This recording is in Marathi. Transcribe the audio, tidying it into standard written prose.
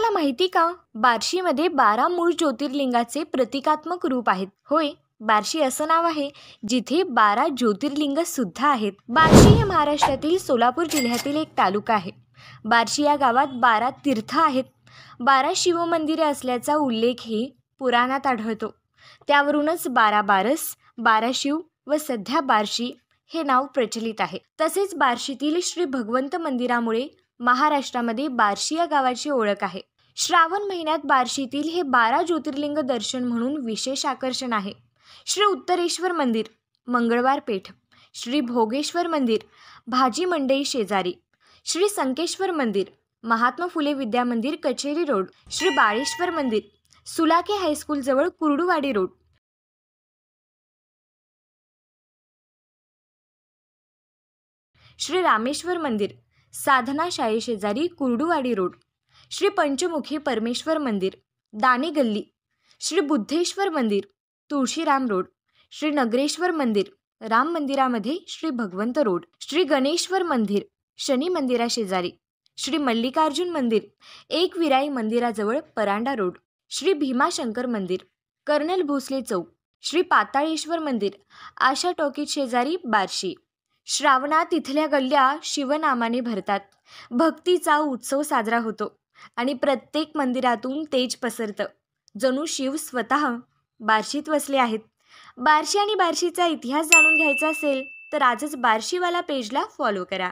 तुम्हाला माहिती का, बार्शीमध्ये 12 मूळ ज्योतिर्लिंगाचे प्रतिकात्मक रूप आहेत. होय, बार्शी असं नाव आहे जिथे 12 ज्योतिर्लिंग सुद्धा आहेत. बार्शी हे महाराष्ट्रातील सोलापूर जिल्ह्यातील एक तालुका आहे. बार्शी या गावात 12 तीर्थ आहेत. 12 शिवमंदिरे असल्याचा उल्लेखही पुराणात आढळतो. त्यावरूनच 12 बारस, 12 शिव व सध्या बार्शी हे नाव प्रचलित आहे. तसेच बार्शीतील श्री भगवंत मंदिरामुळे महाराष्ट्रामध्ये बार्शी या गावाची ओळख आहे. श्रावण महिन्यात बार्शीतील हे 12 ज्योतिर्लिंग दर्शन म्हणून विशेष आकर्षण आहे. श्री उत्तरेश्वर मंदिर, मंगळवार पेठ. श्री भोगेश्वर मंदिर, भाजी मंडई शेजारी. श्री संकेश्वर मंदिर, महात्मा फुले विद्या मंदिर, कचेरी रोड. श्री बाळेश्वर मंदिर, सुलाके हायस्कूल जवळ, कुर्डुवाडी रोड. श्री रामेश्वर मंदिर, साधना शाळेशेजारी, कुर्डुवाडी रोड. श्री पंचमुखी परमेश्वर मंदिर, दानी गल्ली. श्री बुद्धेश्वर मंदिर, तुळशीराम रोड. श्री नगरेश्वर मंदिर, राम मंदिरामध्ये श्री भगवंत रोड. श्री गणेश्वर मंदिर, शनी मंदिराशेजारी. श्री मल्लिकार्जुन मंदिर, एक विराई मंदिराजवळ, परांडा रोड. श्री भीमाशंकर मंदिर, कर्नल भोसले चौक. श्री पाताळेश्वर मंदिर, आशा टॉकीज शेजारी, बार्शी. श्रावणात इथल्या गल्ल्या शिवनामाने भरतात. भक्तीचा उत्सव साजरा होतो आणि प्रत्येक मंदिरातून तेज पसरतं. जणू शिव स्वतः बार्शीत वसले आहेत. बार्शी आणि बार्शीचा इतिहास जाणून घ्यायचा असेल तर आजच बार्शीवाला पेजला फॉलो करा.